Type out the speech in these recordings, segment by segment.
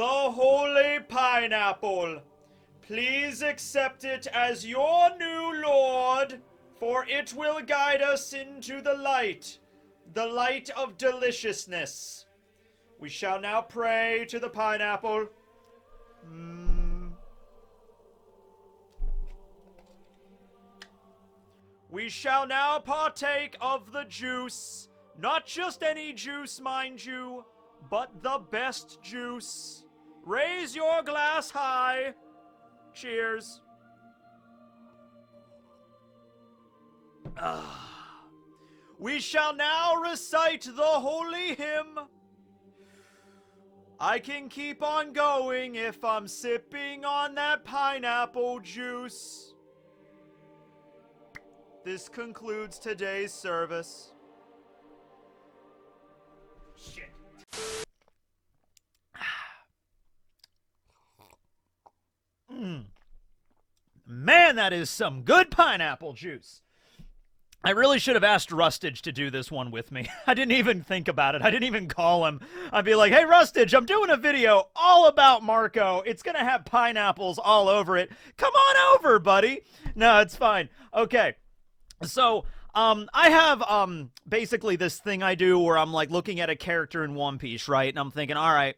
the holy pineapple. Please accept it as your new lord, for it will guide us into the light of deliciousness. We shall now pray to the pineapple. We shall now partake of the juice. Not just any juice, mind you, but the best juice. Raise your glass high. Cheers. We shall now recite the holy hymn. I can keep on going if I'm sipping on that pineapple juice. This concludes today's service. Shit. Man, that is some good pineapple juice. I really should have asked Rustage to do this one with me. I didn't even think about it. I didn't even call him. I'd be like, hey, Rustage, I'm doing a video all about Marco. It's going to have pineapples all over it. Come on over, buddy. No, it's fine. Okay. So, I have, basically this thing I do where I'm, like, looking at a character in One Piece, right? And I'm thinking, all right,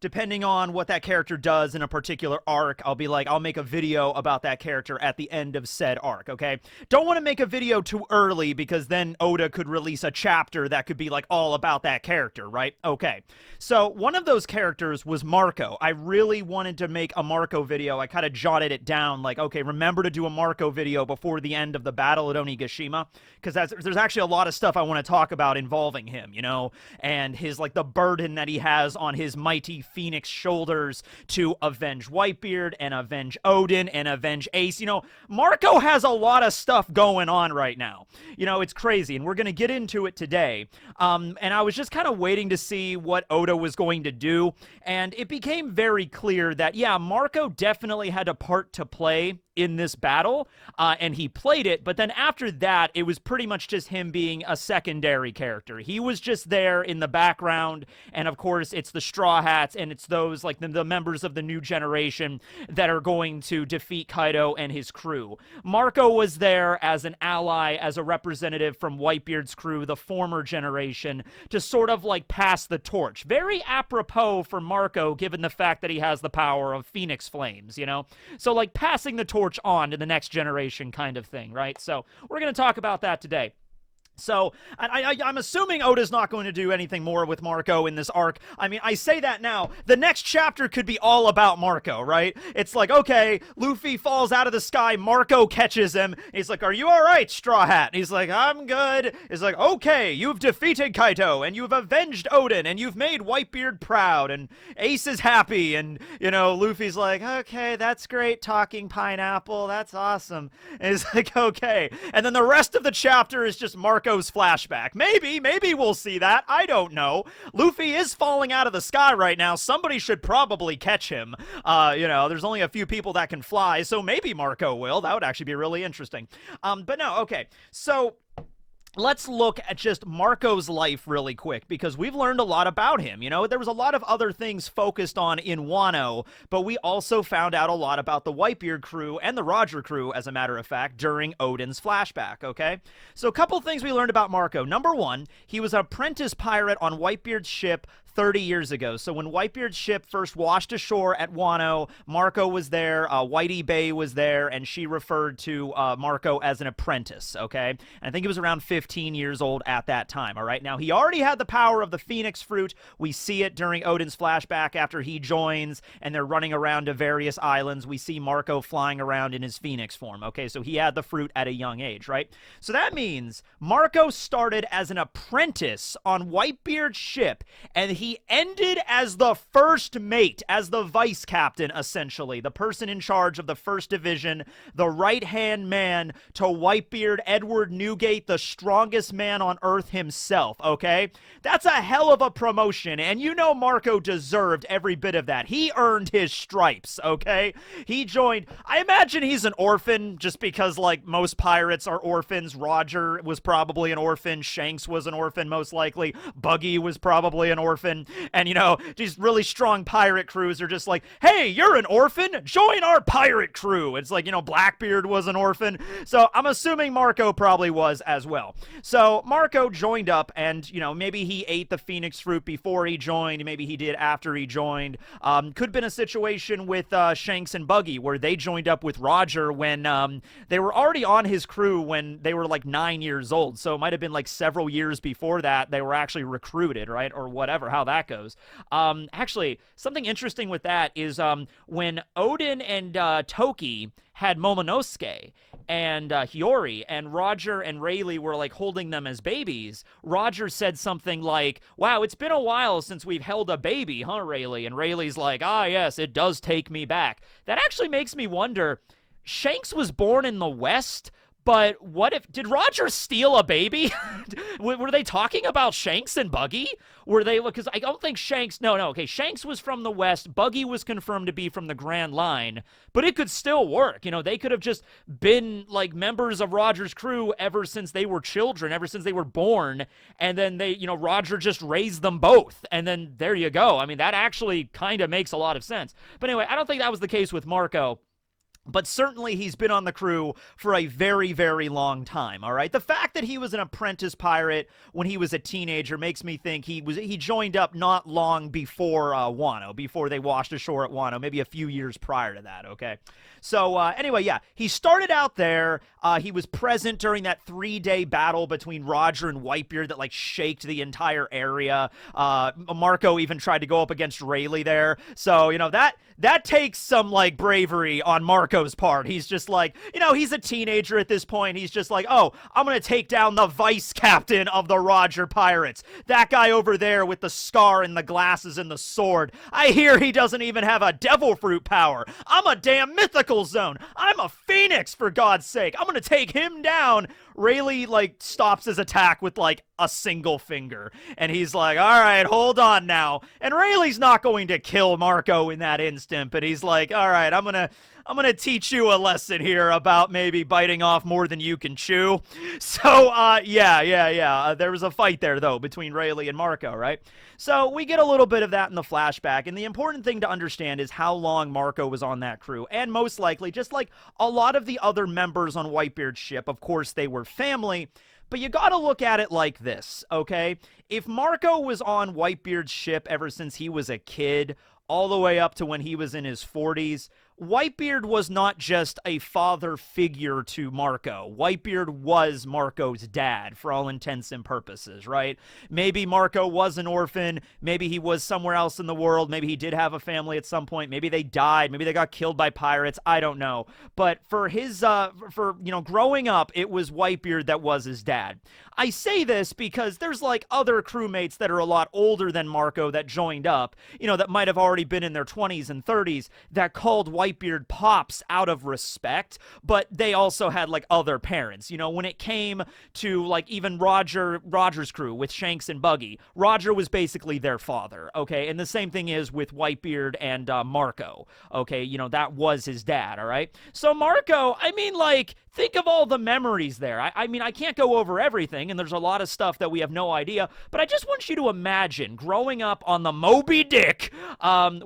depending on what that character does in a particular arc, I'll be like, I'll make a video about that character at the end of said arc, okay? Don't want to make a video too early because then Oda could release a chapter that could be, like, all about that character, right? Okay. So, one of those characters was Marco. I really wanted to make a Marco video. I kind of jotted it down, like, okay, remember to do a Marco video before the end of the battle at Onigashima, because there's actually a lot of stuff I want to talk about involving him, you know, and his, like, the burden that he has on his mighty Phoenix shoulders to avenge Whitebeard and avenge Odin and avenge Ace. You know, Marco has a lot of stuff going on right now. You know, it's crazy, and we're going to get into it today. And I was just kind of waiting to see what Oda was going to do, and it became very clear that, yeah, Marco definitely had a part to play in this battle, and he played it, but then after that, it was pretty much just him being a secondary character. He was just there in the background, and of course, it's the Straw Hats, and it's those, like, the members of the new generation that are going to defeat Kaido and his crew. Marco was there as an ally, as a representative from Whitebeard's crew, the former generation, to sort of, like, pass the torch. Very apropos for Marco, given the fact that he has the power of Phoenix Flames, you know? So, like, passing the torch on to the next generation kind of thing, right? So we're going to talk about that today. So, I'm assuming Oda's not going to do anything more with Marco in this arc. I mean, I say that now. The next chapter could be all about Marco, right? It's like, okay, Luffy falls out of the sky, Marco catches him. He's like, are you all right, Straw Hat? And he's like, I'm good. He's like, okay, you've defeated Kaito, and you've avenged Odin, and you've made Whitebeard proud, and Ace is happy, and, you know, Luffy's like, okay, that's great, talking pineapple, that's awesome. And he's like, okay. And then the rest of the chapter is just Marco's flashback. Maybe we'll see that. I don't know. Luffy is falling out of the sky right now. Somebody should probably catch him. You know, there's only a few people that can fly, so maybe Marco will. That would actually be really interesting. But no, okay. So let's look at just Marco's life really quick, because we've learned a lot about him. You know, there was a lot of other things focused on in Wano, but we also found out a lot about the Whitebeard crew and the Roger crew, as a matter of fact, during Odin's flashback, okay? So a couple things we learned about Marco. Number one, he was an apprentice pirate on Whitebeard's ship 30 years ago. So when Whitebeard's ship first washed ashore at Wano, Marco was there, Whitey Bay was there, and she referred to Marco as an apprentice, okay? And I think he was around 15 years old at that time, all right? Now, he already had the power of the Phoenix Fruit. We see it during Odin's flashback after he joins, and they're running around to various islands. We see Marco flying around in his Phoenix form, okay? So he had the fruit at a young age, right? So that means Marco started as an apprentice on Whitebeard's ship, and he ended as the first mate, as the vice captain, essentially, the person in charge of the first division, the right-hand man to Whitebeard, Edward Newgate, the strongest man on Earth himself, okay? That's a hell of a promotion, and you know Marco deserved every bit of that. He earned his stripes, okay? He joined, I imagine he's an orphan, just because, like, most pirates are orphans. Roger was probably an orphan. Shanks was an orphan, most likely. Buggy was probably an orphan. orphan, and, these really strong pirate crews are just like, hey, you're an orphan? Join our pirate crew. It's like, Blackbeard was an orphan. So I'm assuming Marco probably was as well. So Marco joined up, and, maybe he ate the phoenix fruit before he joined. Maybe he did after he joined. Could have been a situation with Shanks and Buggy where they joined up with Roger when they were already on his crew when they were like 9 years old. So it might have been like several years before that they were actually recruited, right? Or whatever, how that goes. Actually, something interesting with that is when Odin and Toki had Momonosuke and Hiyori, and Roger and Rayleigh were like holding them as babies, Roger said something like, wow, it's been a while since we've held a baby, huh, Rayleigh? And Rayleigh's like, ah, yes, it does take me back. That actually makes me wonder, Shanks was born in the West, but what if, did Roger steal a baby? Were they talking about Shanks and Buggy? Were they, because I don't think Shanks, okay, Shanks was from the West, Buggy was confirmed to be from the Grand Line, but it could still work. They could have just been like members of Roger's crew ever since they were children, ever since they were born, and then they, Roger just raised them both, and then there you go. I mean, that actually kind of makes a lot of sense. But anyway, I don't think that was the case with Marco. But certainly he's been on the crew for a very, very long time, all right? The fact that he was an apprentice pirate when he was a teenager makes me think he joined up not long before Wano, before they washed ashore at Wano, maybe a few years prior to that, okay? So anyway, yeah, he started out there. He was present during that 3-day battle between Roger and Whitebeard that, like, shaked the entire area. Marco even tried to go up against Rayleigh there. So, that takes some, like, bravery on Marco's part. He's just like, he's a teenager at this point. He's just like, oh, I'm going to take down the vice captain of the Roger Pirates. That guy over there with the scar and the glasses and the sword. I hear he doesn't even have a devil fruit power. I'm a damn mythical zone. I'm a phoenix, for God's sake. I'm going to take him down. Rayleigh, like, stops his attack with, like, a single finger. And he's like, all right, hold on now. And Rayleigh's not going to kill Marco in that instant, but he's like, all right, I'm gonna teach you a lesson here about maybe biting off more than you can chew. So, yeah. There was a fight there, though, between Rayleigh and Marco, right? So we get a little bit of that in the flashback, and the important thing to understand is how long Marco was on that crew, and most likely, just like a lot of the other members on Whitebeard's ship, of course, they were family, but you gotta look at it like this, okay? If Marco was on Whitebeard's ship ever since he was a kid, all the way up to when he was in his 40s, Whitebeard was not just a father figure to Marco. Whitebeard was Marco's dad for all intents and purposes, right? Maybe Marco was an orphan. Maybe he was somewhere else in the world. Maybe he did have a family at some point. Maybe they died. Maybe they got killed by pirates. I don't know. But for his, growing up, it was Whitebeard that was his dad. I say this because there's like other crewmates that are a lot older than Marco that joined up, that might have already been in their 20s and 30s that called Whitebeard Pops out of respect, but they also had like other parents. When it came to like even Roger's crew with Shanks and Buggy, Roger was basically their father, okay? And the same thing is with Whitebeard and Marco, okay? That was his dad, all right? So Marco, I mean, like, think of all the memories there. I mean, I can't go over everything, and there's a lot of stuff that we have no idea, but I just want you to imagine growing up on the Moby Dick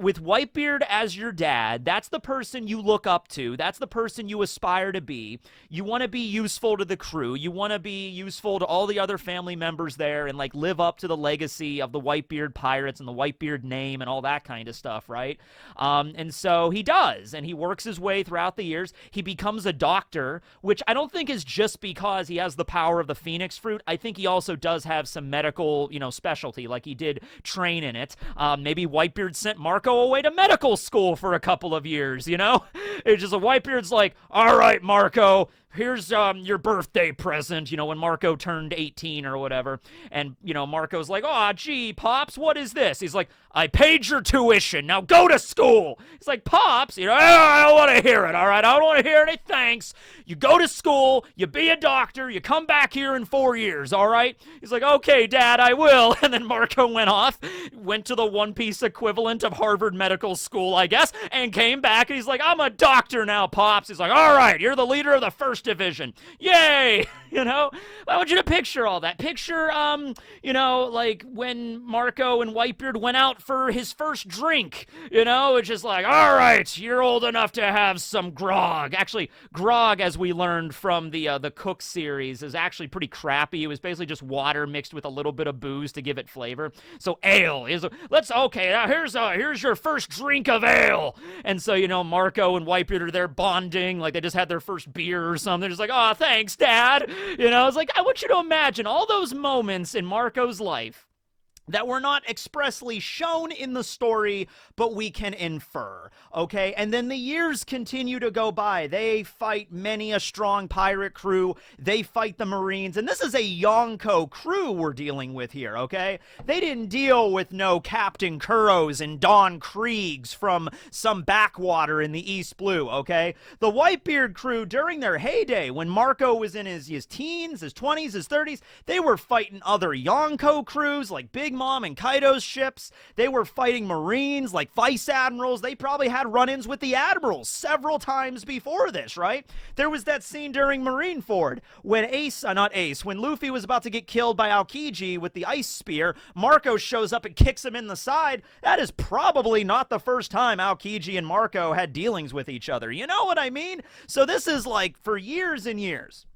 with Whitebeard as your dad. That's the person you look up to. That's the person you aspire to be. You want to be useful to the crew. You want to be useful to all the other family members there and, like, live up to the legacy of the Whitebeard Pirates and the Whitebeard name and all that kind of stuff, right? And so he does, and he works his way throughout the years. He becomes a doctor, which I don't think is just because he has the power of the phoenix fruit. I think he also does have some medical, specialty, like he did train in it. Maybe Whitebeard sent Marco away to medical school for a couple of years, It's just a Whitebeard's like, all right, Marco, here's your birthday present, when Marco turned 18 or whatever. And, Marco's like, oh, gee, Pops, what is this? He's like, I paid your tuition. Now go to school. He's like, Pops, I don't want to hear it, all right? I don't want to hear any thanks. You go to school, you be a doctor, you come back here in 4 years, all right? He's like, okay, Dad, I will. And then Marco went off, went to the One Piece equivalent of Harvard Medical School, I guess, and came back, and he's like, I'm a doctor now, Pops. He's like, all right, you're the leader of the first division. Yay! You know, I want you to picture all that. Picture, like when Marco and Whitebeard went out for his first drink. You know, it's just like, all right, you're old enough to have some grog. Actually, grog, as we learned from the Cook series, is actually pretty crappy. It was basically just water mixed with a little bit of booze to give it flavor. So ale is now here's your first drink of ale. And so, Marco and Whitebeard are there bonding, like they just had their first beer or something. They're just like, oh, thanks, Dad. It's like, I want you to imagine all those moments in Marco's life that were not expressly shown in the story, but we can infer, okay? And then the years continue to go by. They fight many a strong pirate crew. They fight the Marines, and this is a Yonko crew we're dealing with here, okay? They didn't deal with no Captain Kuros and Don Kriegs from some backwater in the East Blue, okay? The Whitebeard crew, during their heyday, when Marco was in his teens, his 20s, his 30s, they were fighting other Yonko crews like Big Mom and Kaido's ships. They were fighting Marines like Vice Admirals. They probably had run-ins with the Admirals several times before this, right? There was that scene during Marineford when when Luffy was about to get killed by Aokiji with the ice spear, Marco shows up and kicks him in the side. That is probably not the first time Aokiji and Marco had dealings with each other. You know what I mean? So this is like for years and years.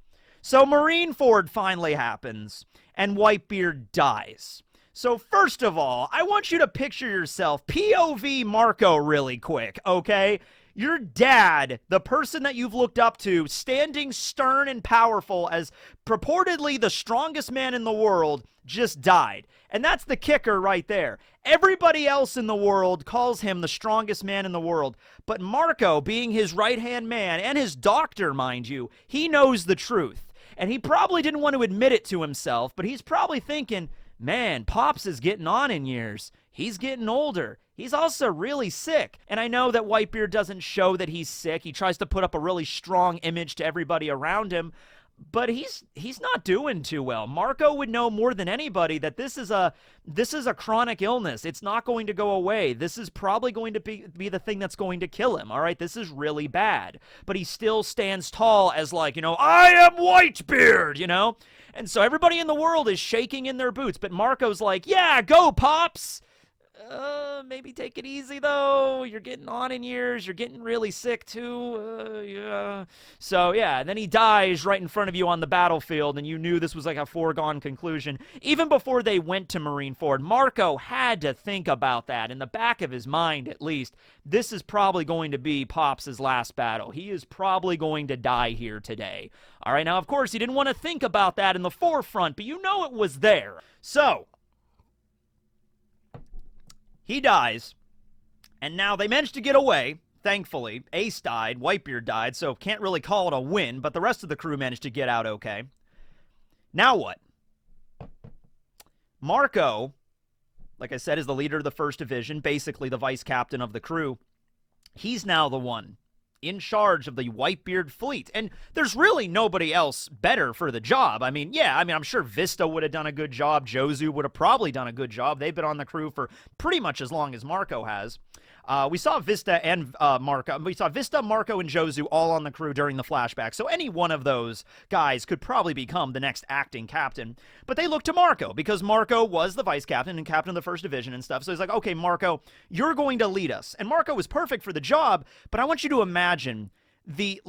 So Marineford finally happens, and Whitebeard dies. So first of all, I want you to picture yourself, POV Marco really quick, okay? Your dad, the person that you've looked up to, standing stern and powerful as purportedly the strongest man in the world, just died. And that's the kicker right there. Everybody else in the world calls him the strongest man in the world. But Marco, being his right-hand man, and his doctor, mind you, he knows the truth. And he probably didn't want to admit it to himself, but he's probably thinking, man, Pops is getting on in years. He's getting older. He's also really sick. And I know that Whitebeard doesn't show that he's sick. He tries to put up a really strong image to everybody around him. But he's not doing too well. Marco would know more than anybody that this is a chronic illness. It's not going to go away. This is probably going to be the thing that's going to kill him, all right? This is really bad. But he still stands tall as like, I am Whitebeard, And so everybody in the world is shaking in their boots. But Marco's like, yeah, go, Pops. Maybe take it easy, though. You're getting on in years. You're getting really sick, too. Yeah. So, yeah, then he dies right in front of you on the battlefield, and you knew this was like a foregone conclusion. Even before they went to Marineford, Marco had to think about that. In the back of his mind, at least, this is probably going to be Pops' last battle. He is probably going to die here today. All right, now, of course, he didn't want to think about that in the forefront, but you know it was there. So he dies, and now they managed to get away, thankfully. Ace died, Whitebeard died, so can't really call it a win, but the rest of the crew managed to get out okay. Now what? Marco, like I said, is the leader of the First Division, basically the vice captain of the crew. He's now the one in charge of the Whitebeard fleet, and there's really nobody else better for the job. I'm sure Vista would have done a good job. Jozu would have probably done a good job. They've been on the crew for pretty much as long as Marco has. We saw Vista and Marco. We saw Vista, Marco, and Jozu all on the crew during the flashback. So any one of those guys could probably become the next acting captain. But they looked to Marco because Marco was the vice captain and captain of the First Division and stuff. So he's like, okay, Marco, you're going to lead us. And Marco was perfect for the job. But I want you to imagine the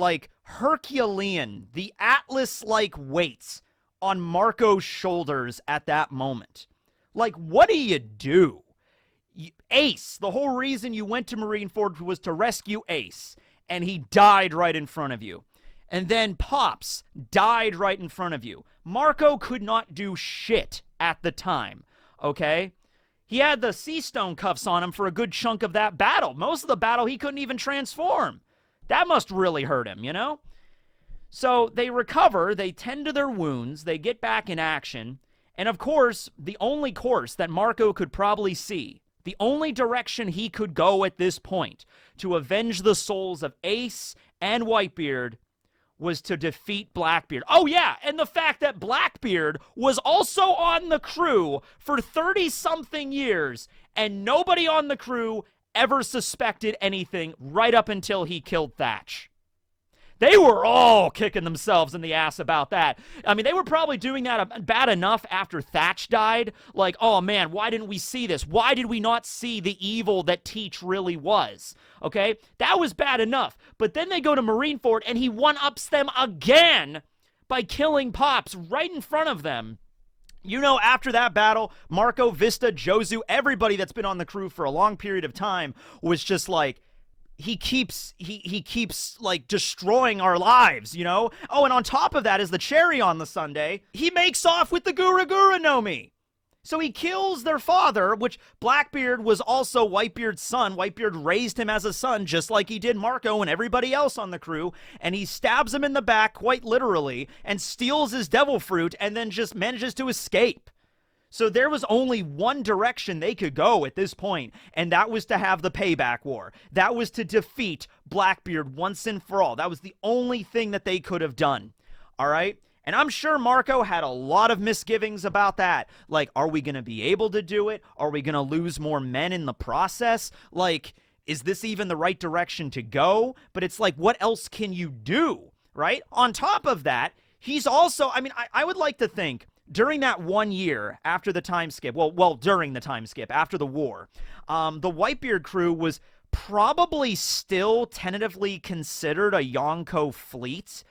Herculean, the Atlas-like weights on Marco's shoulders at that moment. Like, what do you do? Ace, the whole reason you went to Marineford was to rescue Ace, and he died right in front of you. And then Pops died right in front of you. Marco could not do shit at the time, okay? He had the sea stone cuffs on him for a good chunk of that battle. Most of the battle, he couldn't even transform. That must really hurt him, So they recover, they tend to their wounds, they get back in action, and of course, the only course that Marco could probably see, the only direction he could go at this point to avenge the souls of Ace and Whitebeard was to defeat Blackbeard. Oh, yeah, and the fact that Blackbeard was also on the crew for 30-something years, and nobody on the crew ever suspected anything right up until he killed Thatch. They were all kicking themselves in the ass about that. I mean, they were probably doing that bad enough after Thatch died. Like, oh man, why didn't we see this? Why did we not see the evil that Teach really was? Okay, that was bad enough. But then they go to Marineford and he one-ups them again by killing Pops right in front of them. You know, after that battle, Marco, Vista, Jozu, everybody that's been on the crew for a long period of time was just like, he keeps like destroying our lives, you know? Oh, and on top of that is the cherry on the sundae. He makes off with the Gura Gura no Mi. So he kills their father, which Blackbeard was also Whitebeard's son. Whitebeard raised him as a son, just like he did Marco and everybody else on the crew. And he stabs him in the back, quite literally, and steals his devil fruit and then just manages to escape. So there was only one direction they could go at this point, and that was to have the payback war. That was to defeat Blackbeard once and for all. That was the only thing that they could have done. All right? And I'm sure Marco had a lot of misgivings about that. Like, are we going to be able to do it? Are we going to lose more men in the process? Like, is this even the right direction to go? But it's like, what else can you do, right? On top of that, he's also, I mean, I would like to think, during that 1 year after the time skip, well, during the time skip, after the war, the Whitebeard crew was probably still tentatively considered a Yonko fleet,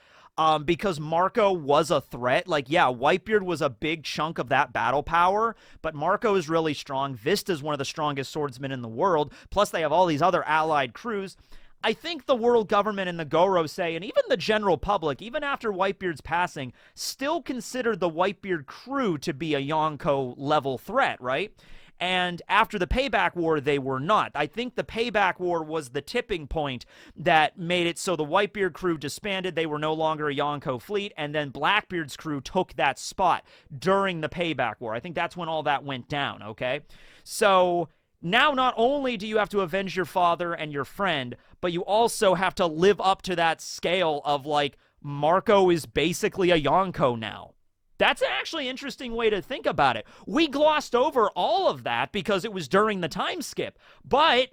because Marco was a threat. Like, yeah, Whitebeard was a big chunk of that battle power, but Marco is really strong. Vista's one of the strongest swordsmen in the world, plus they have all these other allied crews. I think the world government and the Gorosei, and even the general public, even after Whitebeard's passing, still considered the Whitebeard crew to be a Yonko-level threat, right? And after the Payback War, they were not. I think the Payback War was the tipping point that made it so the Whitebeard crew disbanded. They were no longer a Yonko fleet, and then Blackbeard's crew took that spot during the Payback War. I think that's when all that went down, okay? So now not only do you have to avenge your father and your friend, but you also have to live up to that scale of, like, Marco is basically a Yonko now. That's actually an interesting way to think about it. We glossed over all of that because it was during the time skip. But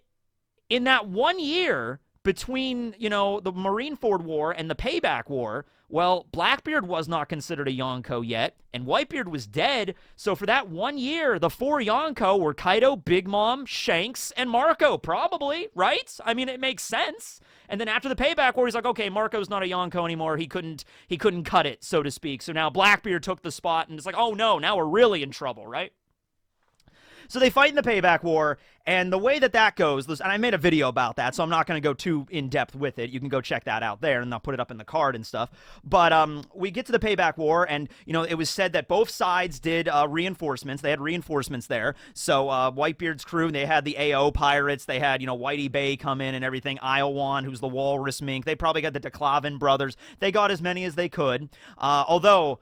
in that 1 year between, you know, the Marineford War and the Payback War, well, Blackbeard was not considered a Yonko yet, and Whitebeard was dead. So for that 1 year, the 4 Yonko were Kaido, Big Mom, Shanks, and Marco, probably, right? I mean, it makes sense. And then after the Payback War, he's like, okay, Marco's not a Yonko anymore. He couldn't cut it, so to speak. So now Blackbeard took the spot, and it's like, oh no, now we're really in trouble, right? So they fight in the Payback War, and the way that that goes, and I made a video about that, so I'm not going to go too in-depth with it. You can go check that out there, and I'll put it up in the card and stuff. But we get to the Payback War, and, you know, it was said that both sides did reinforcements. They had reinforcements there. So Whitebeard's crew, they had the AO pirates. They had, you know, Whitey Bay come in and everything. Iowan, who's the Walrus Mink. They probably got the DeClavin brothers. They got as many as they could. Although,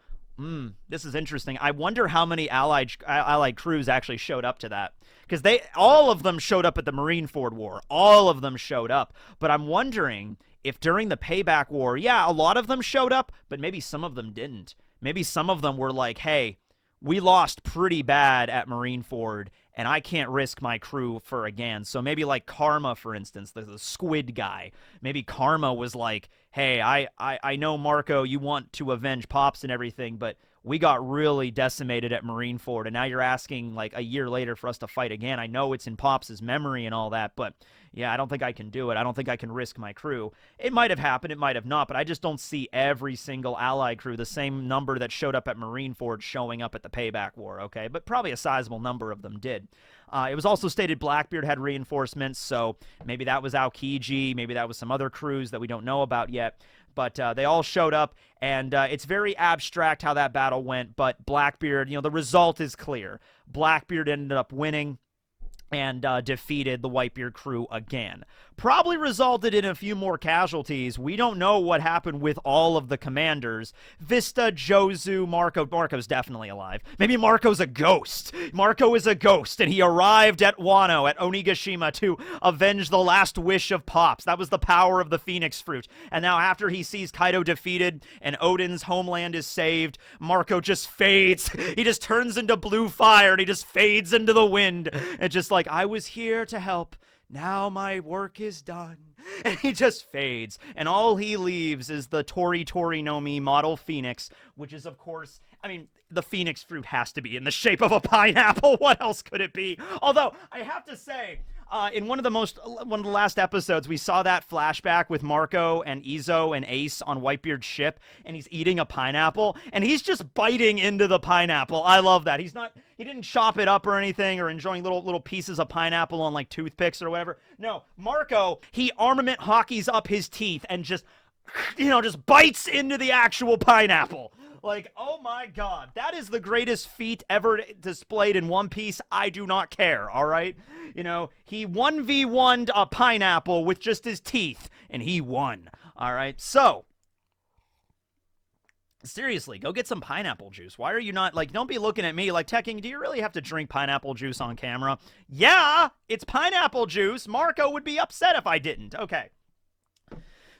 this is interesting. I wonder how many allied crews actually showed up to that. Because all of them showed up at the Marineford War. All of them showed up. But I'm wondering if during the Payback War, yeah, a lot of them showed up, but maybe some of them didn't. Maybe some of them were like, hey, we lost pretty bad at Marineford, and I can't risk my crew for again. So maybe like Karma, for instance, the squid guy. Maybe Karma was like, hey, I know, Marco, you want to avenge Pops and everything, but we got really decimated at Marineford, and now you're asking like a year later for us to fight again. I know it's in Pops' memory and all that, but yeah, I don't think I can do it. I don't think I can risk my crew. It might have happened, it might have not, but I just don't see every single allied crew, the same number that showed up at Marineford, showing up at the Payback War, okay? But probably a sizable number of them did. It was also stated Blackbeard had reinforcements, so maybe that was Aokiji, maybe that was some other crews that we don't know about yet. But they all showed up, and it's very abstract how that battle went, but Blackbeard, you know, the result is clear. Blackbeard ended up winning and defeated the Whitebeard crew again. Probably resulted in a few more casualties. We don't know what happened with all of the commanders. Vista, Jozu, Marco. Marco's definitely alive. Maybe Marco's a ghost. Marco is a ghost, and he arrived at Wano, at Onigashima, to avenge the last wish of Pops. That was the power of the Phoenix Fruit. And now after he sees Kaido defeated and Odin's homeland is saved, Marco just fades. He just turns into blue fire, and he just fades into the wind. And just like, I was here to help. Now my work is done. And he just fades. And all he leaves is the Tori Tori no Mi model Phoenix, which is, of course, I mean, the Phoenix fruit has to be in the shape of a pineapple. What else could it be? Although, I have to say, in one of the last episodes, we saw that flashback with Marco and Izo and Ace on Whitebeard's ship, and he's eating a pineapple, and he's just biting into the pineapple. I love that. He didn't chop it up or anything, or enjoying little pieces of pineapple on like toothpicks or whatever. No, Marco, he armament hockeys up his teeth and just bites into the actual pineapple. Like, oh my god, that is the greatest feat ever displayed in One Piece. I do not care, all right? He 1v1'd a pineapple with just his teeth, and he won, all right? So, seriously, go get some pineapple juice. Why are you not, don't be looking at me like, Tekking, do you really have to drink pineapple juice on camera? Yeah, it's pineapple juice. Marco would be upset if I didn't. Okay.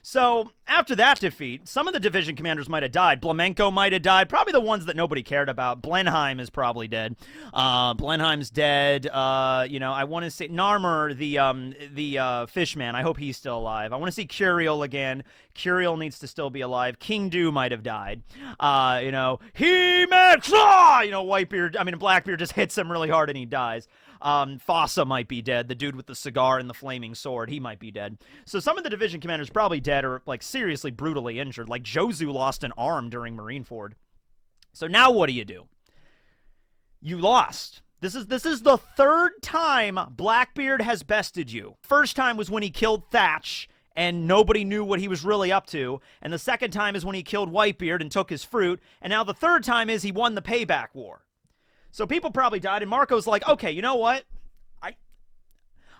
So, after that defeat, some of the division commanders might have died. Blamenko might have died. Probably the ones that nobody cared about. Blenheim is probably dead. Blenheim's dead. I want to say Narmer, the fishman. I hope he's still alive. I want to see Curiel again. Curiel needs to still be alive. King Du might have died. He-Man, Blackbeard just hits him really hard and he dies. Fossa might be dead. The dude with the cigar and the flaming sword, he might be dead. So some of the division commanders probably dead or, seriously brutally injured. Like, Jozu lost an arm during Marineford. So now what do? You lost. This is the third time Blackbeard has bested you. First time was when he killed Thatch, and nobody knew what he was really up to. And the second time is when he killed Whitebeard and took his fruit. And now the third time is he won the payback war. So people probably died, and Marco's like, okay, you know what?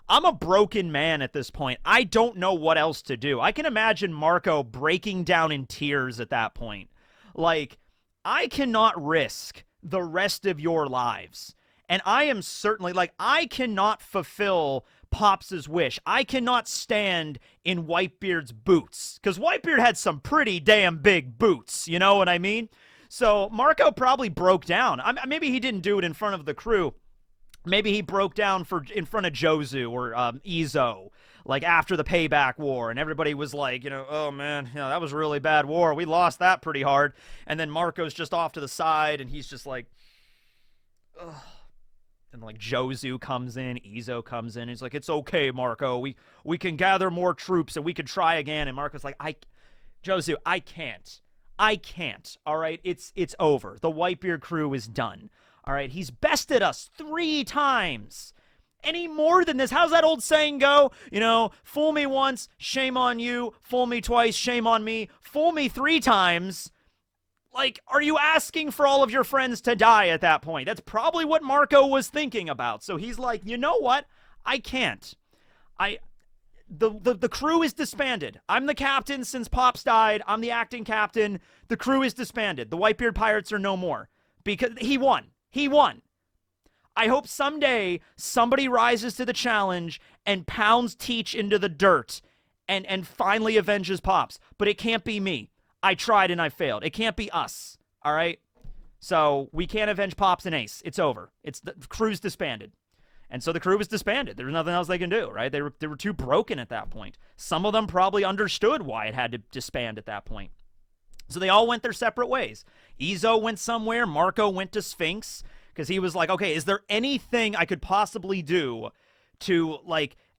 I'm a broken man at this point. I don't know what else to do. I can imagine Marco breaking down in tears at that point. Like, I cannot risk the rest of your lives. And I am certainly, I cannot fulfill Pops' wish. I cannot stand in Whitebeard's boots. Because Whitebeard had some pretty damn big boots, you know what I mean? So Marco probably broke down. Maybe he didn't do it in front of the crew. Maybe he broke down in front of Jozu or Izo, after the payback war, and everybody was like, oh man, that was a really bad war. We lost that pretty hard. And then Marco's just off to the side, and he's just like, ugh. And Jozu comes in, Izo comes in. He's like, it's okay, Marco. We can gather more troops and we can try again. And Marco's like, Jozu, I can't. All right, it's over. The Whitebeard crew is done. All right, he's bested us 3 times. Any more than this? How's that old saying go? Fool me once, shame on you. Fool me twice, shame on me. Fool me 3 times. Are you asking for all of your friends to die at that point? That's probably what Marco was thinking about. So he's like, you know what? I can't. The crew is disbanded. I'm the captain since Pops died. I'm the acting captain. The crew is disbanded. The Whitebeard Pirates are no more. Because he won. He won. I hope someday somebody rises to the challenge and pounds Teach into the dirt and finally avenges Pops. But it can't be me. I tried and I failed. It can't be us. All right? So we can't avenge Pops and Ace. It's over. The crew's disbanded. And so the crew was disbanded. There was nothing else they can do, right? They were too broken at that point. Some of them probably understood why it had to disband at that point. So they all went their separate ways. Izo went somewhere. Marco went to Sphinx because he was like, okay, is there anything I could possibly do to,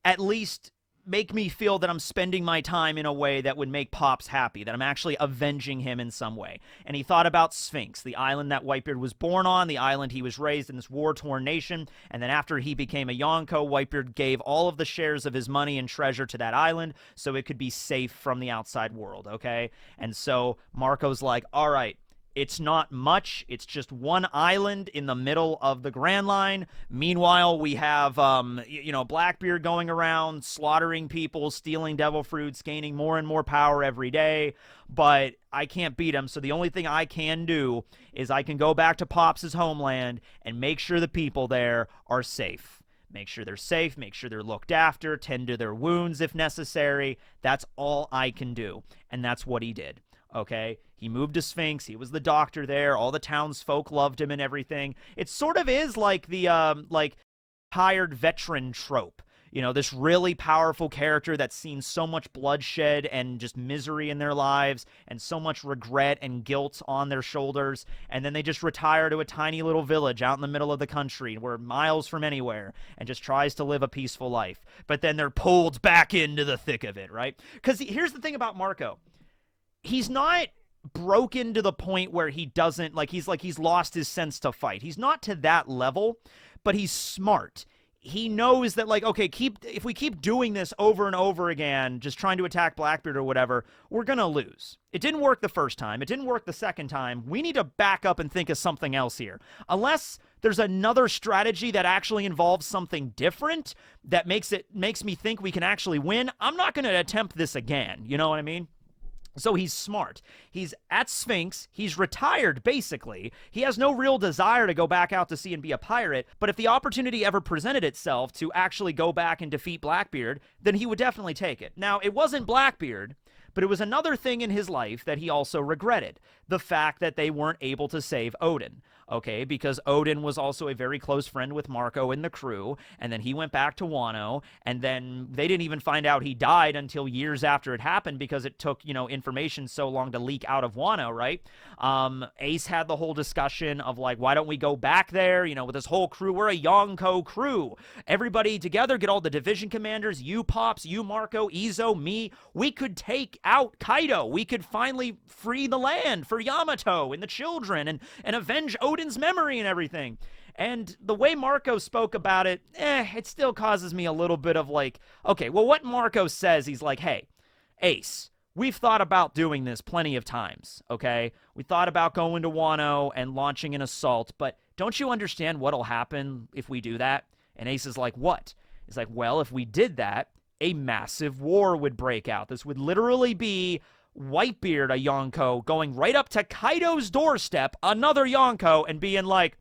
at least make me feel that I'm spending my time in a way that would make Pops happy, that I'm actually avenging him in some way. And he thought about Sphinx, the island that Whitebeard was born on, the island he was raised in, this war-torn nation. And then after he became a Yonko, Whitebeard gave all of the shares of his money and treasure to that island so it could be safe from the outside world, okay? And so Marco's like, all right, it's not much. It's just one island in the middle of the Grand Line. Meanwhile, we have, Blackbeard going around, slaughtering people, stealing devil fruits, gaining more and more power every day. But I can't beat him, so the only thing I can do is I can go back to Pops' homeland and make sure the people there are safe. Make sure they're safe, make sure they're looked after, tend to their wounds if necessary. That's all I can do, and that's what he did. Okay, he moved to Sphinx. He was the doctor there. All the townsfolk loved him and everything. It sort of is like the hired veteran trope. You know, this really powerful character that's seen so much bloodshed and just misery in their lives and so much regret and guilt on their shoulders. And then they just retire to a tiny little village out in the middle of the country where miles from anywhere and just tries to live a peaceful life. But then they're pulled back into the thick of it, right? Because here's the thing about Marco. He's not broken to the point where he doesn't, he's lost his sense to fight. He's not to that level, but he's smart. He knows that, like, okay, if we keep doing this over and over again, just trying to attack Blackbeard or whatever, we're going to lose. It didn't work the first time. It didn't work the second time. We need to back up and think of something else here. Unless there's another strategy that actually involves something different that makes me think we can actually win, I'm not going to attempt this again. You know what I mean? So he's smart. He's at Sphinx. He's retired, basically. He has no real desire to go back out to sea and be a pirate, but if the opportunity ever presented itself to actually go back and defeat Blackbeard, then he would definitely take it. Now, it wasn't Blackbeard, but it was another thing in his life that he also regretted. The fact that they weren't able to save Odin. Okay, because Odin was also a very close friend with Marco and the crew, and then he went back to Wano, and then they didn't even find out he died until years after it happened because it took, information so long to leak out of Wano, right? Ace had the whole discussion of, like, why don't we go back there, with this whole crew? We're a Yonko crew. Everybody together, get all the division commanders, you Pops, you Marco, Izo, me. We could take out Kaido. We could finally free the land for Yamato and the children and avenge Odin's memory and everything. And the way Marco spoke about it, it still causes me a little bit of like, okay, well, what Marco says, he's like, hey, Ace, we've thought about doing this plenty of times, okay? We thought about going to Wano and launching an assault, but don't you understand what'll happen if we do that? And Ace is like, what? He's like, well, if we did that, a massive war would break out. This would literally be Whitebeard, a Yonko, going right up to Kaido's doorstep, another Yonko, and being like,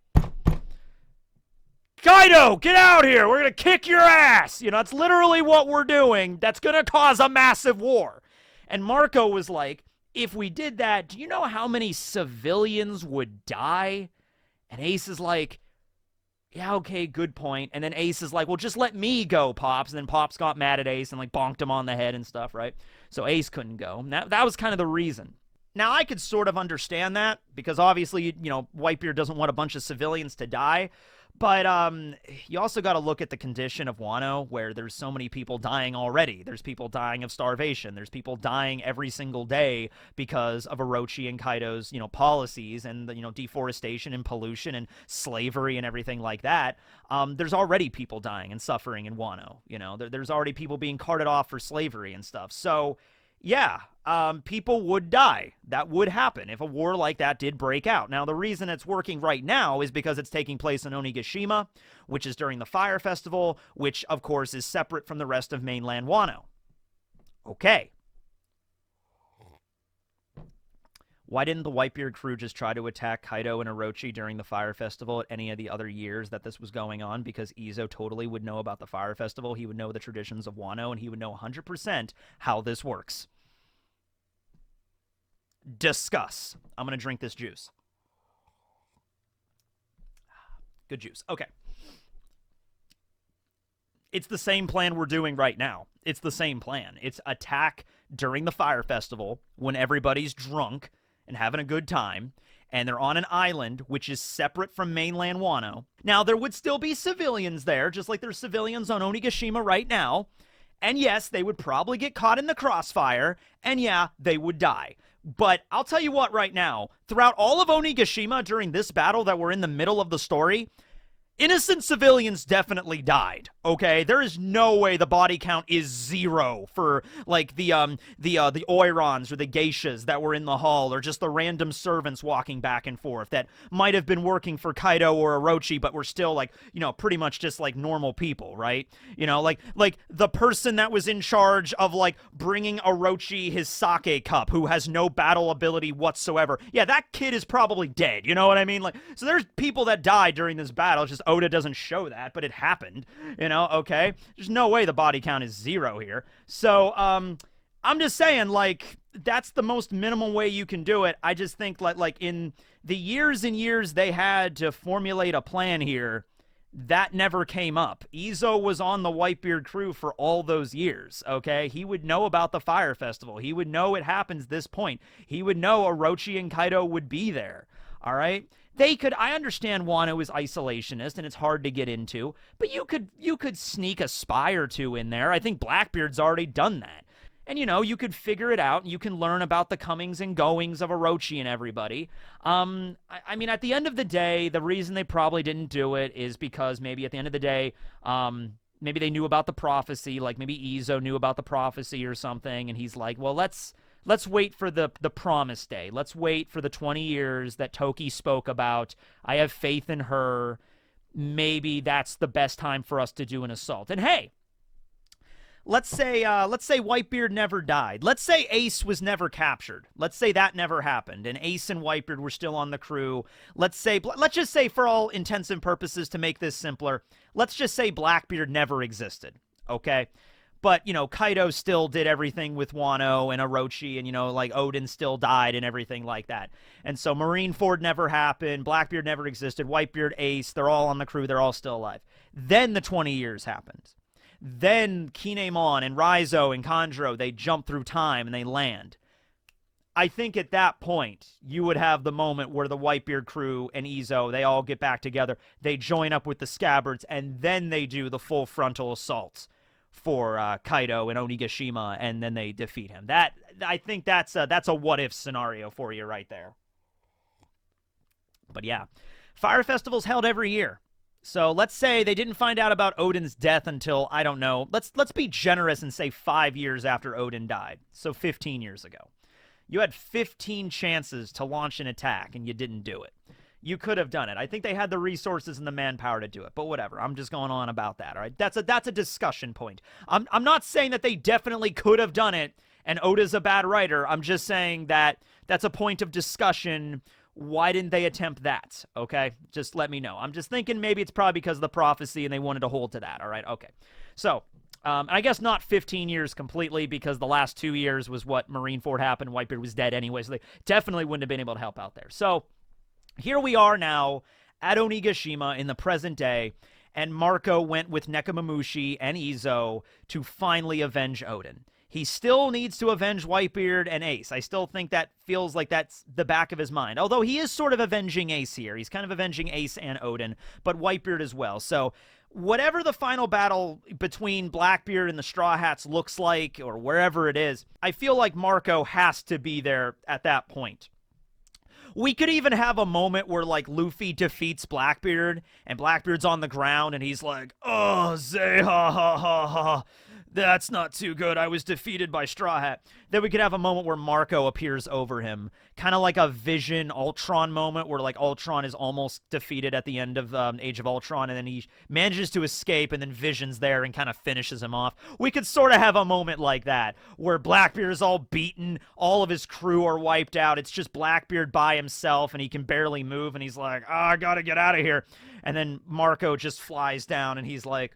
Kaido, get out here! We're gonna kick your ass! That's literally what we're doing. That's gonna cause a massive war. And Marco was like, if we did that, do you know how many civilians would die? And Ace is like, yeah, okay, good point. And then Ace is like, well, just let me go, Pops. And then Pops got mad at Ace and, like, bonked him on the head and stuff, right? So Ace couldn't go. And that was kind of the reason. Now, I could sort of understand that because obviously, Whitebeard doesn't want a bunch of civilians to die. But you also got to look at the condition of Wano, where there's so many people dying already. There's people dying of starvation. There's people dying every single day because of Orochi and Kaido's, policies and the, deforestation and pollution and slavery and everything like that. There's already people dying and suffering in Wano. There's already people being carted off for slavery and stuff. So, yeah, people would die. That would happen if a war like that did break out. Now, the reason it's working right now is because it's taking place in Onigashima, which is during the Fire Festival, which, of course, is separate from the rest of mainland Wano. Okay. Why didn't the Whitebeard crew just try to attack Kaido and Orochi during the Fire Festival at any of the other years that this was going on? Because Izo totally would know about the Fire Festival. He would know the traditions of Wano, and he would know 100% how this works. Discuss. I'm going to drink this juice. Good juice. Okay. It's the same plan we're doing right now. It's the same plan. It's attack during the Fire Festival when everybody's drunk and having a good time, and they're on an island which is separate from mainland Wano. Now, there would still be civilians there, just like there's civilians on Onigashima right now. And yes, they would probably get caught in the crossfire, and yeah, they would die. But I'll tell you what right now, throughout all of Onigashima during this battle that we're in the middle of the story, innocent civilians definitely died, okay? There is no way the body count is 0 for, like, the Oirons or the geishas that were in the hall, or just the random servants walking back and forth that might have been working for Kaido or Orochi, but were still, like, pretty much just, like, normal people, right? Like the person that was in charge of, like, bringing Orochi his sake cup, who has no battle ability whatsoever. Yeah, that kid is probably dead, you know what I mean? Like, so there's people that died during this battle. It's just Oda doesn't show that, but it happened, okay? There's no way the body count is 0 here. So, I'm just saying, like, that's the most minimum way you can do it. I just think, like in the years and years they had to formulate a plan here, That never came up. Izo was on the Whitebeard crew for all those years, okay? He would know about the Fire Festival. He would know it happens this point. He would know Orochi and Kaido would be there, all right? I understand Wano is isolationist and it's hard to get into, but you could sneak a spy or two in there. I think Blackbeard's already done that. And, you know, you could figure it out, and you can learn about the comings and goings of Orochi and everybody. I mean, at the end of the day, the reason they probably didn't do it is because maybe at the end of the day, maybe they knew about the prophecy, like maybe Izo knew about the prophecy or something, and he's like, well, let's wait for the promise day. Let's wait for the 20 years that Toki spoke about. I have faith in her. Maybe that's the best time for us to do an assault. And hey, let's say Whitebeard never died. Let's say Ace was never captured. Let's say that never happened, and Ace and Whitebeard were still on the crew. Let's just say, for all intents and purposes, to make this simpler, let's just say Blackbeard never existed, okay? But, you know, Kaido still did everything with Wano and Orochi, and, you know, like, Odin still died and everything like that. And so Marineford never happened, Blackbeard never existed, Whitebeard, Ace, they're all on the crew, they're all still alive. Then the 20 years happened. Then Kinemon and Raizo and Kanjuro, they jump through time and they land. I think at that point, you would have the moment where the Whitebeard crew and Izo, they all get back together, they join up with the Scabbards, and then they do the full frontal assault for Kaido and Onigashima, and then they defeat him. I think that's a what-if scenario for you right there. But yeah, Fire Festival's held every year. So let's say they didn't find out about Odin's death until, I don't know, let's be generous and say 5 years after Odin died. So 15 years ago. You had 15 chances to launch an attack, and you didn't do it. You could have done it. I think they had the resources and the manpower to do it, but whatever. I'm just going on about that, all right? That's a discussion point. I'm not saying that they definitely could have done it, and Oda's a bad writer. I'm just saying that that's a point of discussion. Why didn't they attempt that? Okay, just let me know. I'm just thinking maybe it's probably because of the prophecy and they wanted to hold to that. All right, okay. So, I guess not 15 years completely, because the last 2 years was what Marineford happened. Whitebeard was dead anyway, so they definitely wouldn't have been able to help out there. So, here we are now at Onigashima in the present day, and Marco went with Nekomamushi and Izo to finally avenge Odin. He still needs to avenge Whitebeard and Ace. I still think that feels like that's the back of his mind. Although he is sort of avenging Ace here. He's kind of avenging Ace and Odin, but Whitebeard as well. So whatever the final battle between Blackbeard and the Straw Hats looks like, or wherever it is, I feel like Marco has to be there at that point. We could even have a moment where, like, Luffy defeats Blackbeard, and Blackbeard's on the ground, and he's like, oh, Zay, ha, ha, ha, ha. That's not too good. I was defeated by Straw Hat. Then we could have a moment where Marco appears over him. Kind of like a Vision Ultron moment where, like, Ultron is almost defeated at the end of Age of Ultron, and then he manages to escape, and then Vision's there and kind of finishes him off. We could sort of have a moment like that where Blackbeard is all beaten. All of his crew are wiped out. It's just Blackbeard by himself, and he can barely move, and he's like, oh, I gotta get out of here. And then Marco just flies down, and he's like,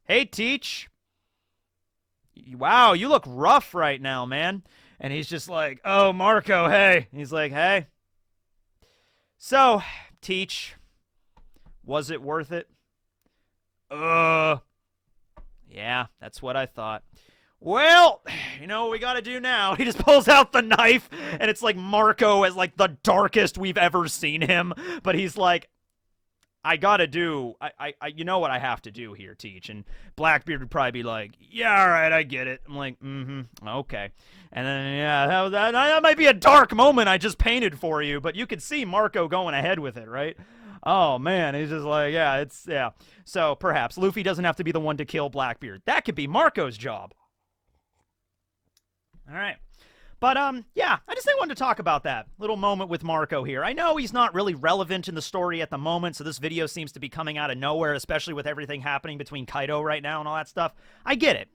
hey, Teach. Wow, you look rough right now, man. And he's just like, oh, Marco, hey. He's like, hey. So, Teach, was it worth it? Yeah, that's what I thought. Well, you know what we gotta do now? He just pulls out the knife, and it's like Marco as like the darkest we've ever seen him. But he's like, I gotta do, you know what I have to do here, Teach. And Blackbeard would probably be like, yeah, all right, I get it. I'm like, okay. And then, yeah, that might be a dark moment I just painted for you, but you could see Marco going ahead with it, right? Oh, man, he's just like, yeah. So, perhaps, Luffy doesn't have to be the one to kill Blackbeard. That could be Marco's job. All right. But, yeah, I just wanted to talk about that little moment with Marco here. I know he's not really relevant in the story at the moment, so this video seems to be coming out of nowhere, especially with everything happening between Kaido right now and all that stuff. I get it.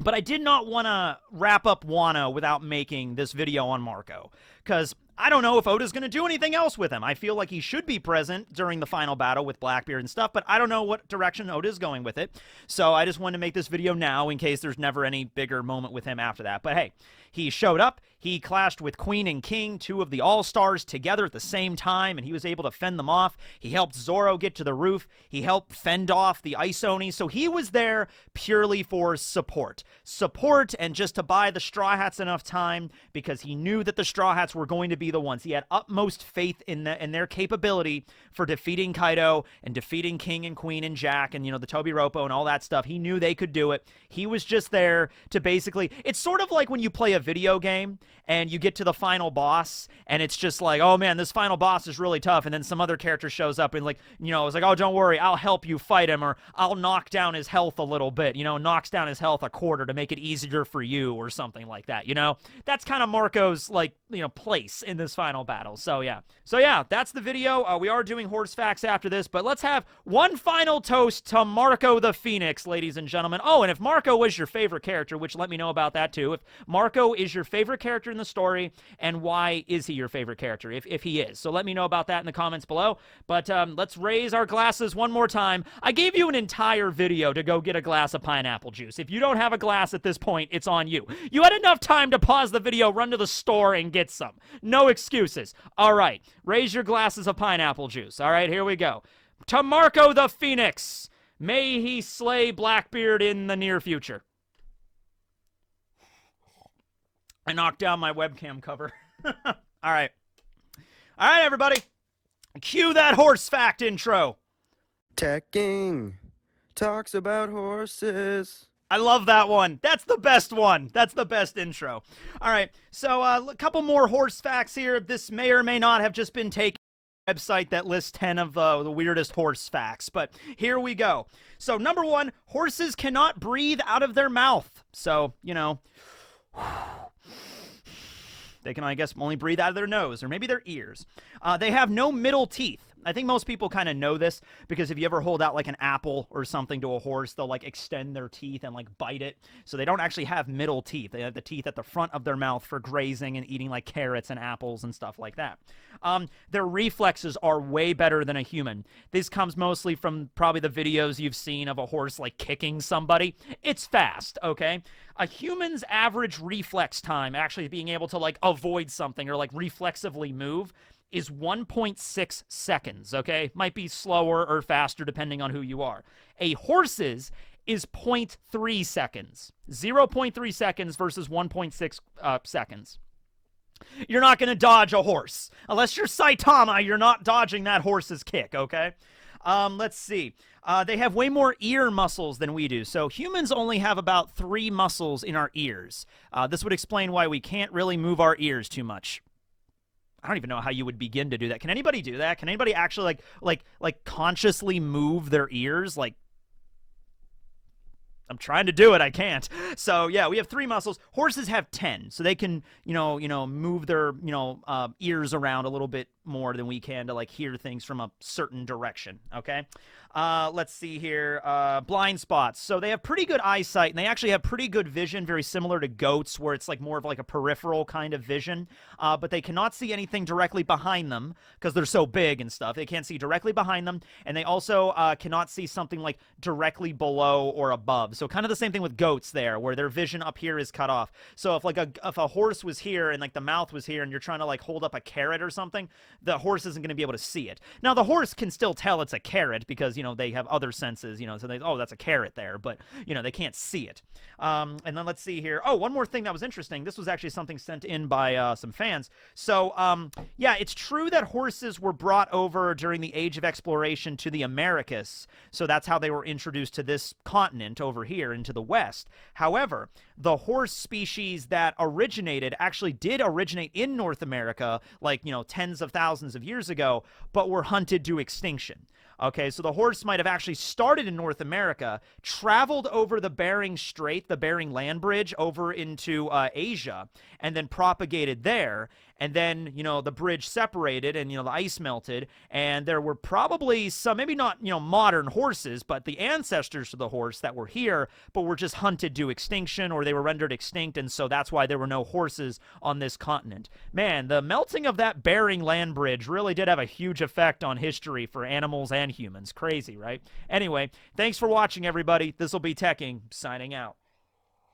But I did not want to wrap up Wano without making this video on Marco, because I don't know if Oda's going to do anything else with him. I feel like he should be present during the final battle with Blackbeard and stuff, but I don't know what direction Oda's going with it. So I just wanted to make this video now in case there's never any bigger moment with him after that. But hey, he showed up, He clashed with Queen and King, two of the All-Stars, together at the same time, and he was able to fend them off. He helped Zoro get to the roof. He helped fend off the Ice Oni. So he was there purely for support. Support and just to buy the Straw Hats enough time because he knew that the Straw Hats were going to be the ones. He had utmost faith in their capability for defeating Kaido and defeating King and Queen and Jack and, the Tobi Roppo and all that stuff. He knew they could do it. He was just there to basically, it's sort of like when you play a video game and you get to the final boss and it's just like, oh man, this final boss is really tough. And then some other character shows up and it's like, oh, don't worry, I'll help you fight him, or I'll knock down his health a little bit, knocks down his health a quarter to make it easier for you or something like that, That's kind of Marco's, place in this final battle. So yeah, that's the video. We are doing horse facts after this, but let's have one final toast to Marco the Phoenix, ladies and gentlemen. Oh, and if Marco was your favorite character, which let me know about that too. If Marco is your favorite character in the story, and why is he your favorite character, if he is. So let me know about that in the comments below. But let's raise our glasses one more time. I gave you an entire video to go get a glass of pineapple juice. If you don't have a glass at this point, it's on you. You had enough time to pause the video, run to the store, and get some. No excuses. All right, raise your glasses of pineapple juice. All right, here we go. To Marco the Phoenix, may he slay Blackbeard in the near future. I knocked down my webcam cover. All right. All right, everybody. Cue that horse fact intro. Tekking talks about horses. I love that one. That's the best one. That's the best intro. All right, so a couple more horse facts here. This may or may not have just been taken from a website that lists 10 of the weirdest horse facts, but here we go. So number one, horses cannot breathe out of their mouth. So, they can, I guess, only breathe out of their nose or maybe their ears. They have no middle teeth. I think most people kind of know this because if you ever hold out like an apple or something to a horse, they'll extend their teeth and bite it. So they don't actually have middle teeth. They have the teeth at the front of their mouth for grazing and eating carrots and apples and stuff like that. Their reflexes are way better than a human. This comes mostly from probably the videos you've seen of a horse kicking somebody. It's fast, okay? A human's average reflex time, actually being able to avoid something or reflexively move, is 1.6 seconds, okay? Might be slower or faster depending on who you are. A horse's is 0.3 seconds. 0.3 seconds versus 1.6 seconds. You're not going to dodge a horse. Unless you're Saitama, you're not dodging that horse's kick, okay? Let's see. They have way more ear muscles than we do. So humans only have about 3 muscles in our ears. This would explain why we can't really move our ears too much. I don't even know how you would begin to do that. Can anybody do that? Can anybody actually consciously move their ears? I'm trying to do it. I can't. So yeah, we have 3 muscles. Horses have 10, so they can move their ears around a little bit more than we can to hear things from a certain direction. Okay. Let's see here. Blind spots. So they have pretty good eyesight, and they actually have pretty good vision, very similar to goats, where it's more of a peripheral kind of vision. But they cannot see anything directly behind them because they're so big and stuff. They can't see directly behind them, and they also cannot see something directly below or above. So kind of the same thing with goats there, where their vision up here is cut off. So if a horse was here and the mouth was here, and you're trying to hold up a carrot or something, the horse isn't going to be able to see it. Now the horse can still tell it's a carrot because they have other senses, so they, oh, that's a carrot there, but they can't see it. And then let's see here. Oh, one more thing that was interesting. This was actually something sent in by some fans. So yeah, it's true that horses were brought over during the Age of Exploration to the Americas. So that's how they were introduced to this continent over here into the West. However, the horse species that originated actually did originate in North America, tens of thousands of years ago, but were hunted to extinction. Okay, so the horse might have actually started in North America, traveled over the Bering Strait, the Bering Land Bridge, over into Asia, and then propagated there. And then, the bridge separated and, the ice melted. And there were probably some, maybe not, modern horses, but the ancestors of the horse that were here, but were just hunted to extinction, or they were rendered extinct. And so that's why there were no horses on this continent. Man, the melting of that Bering Land Bridge really did have a huge effect on history for animals and humans. Crazy, right? Anyway, thanks for watching, everybody. This will be Tekking, signing out.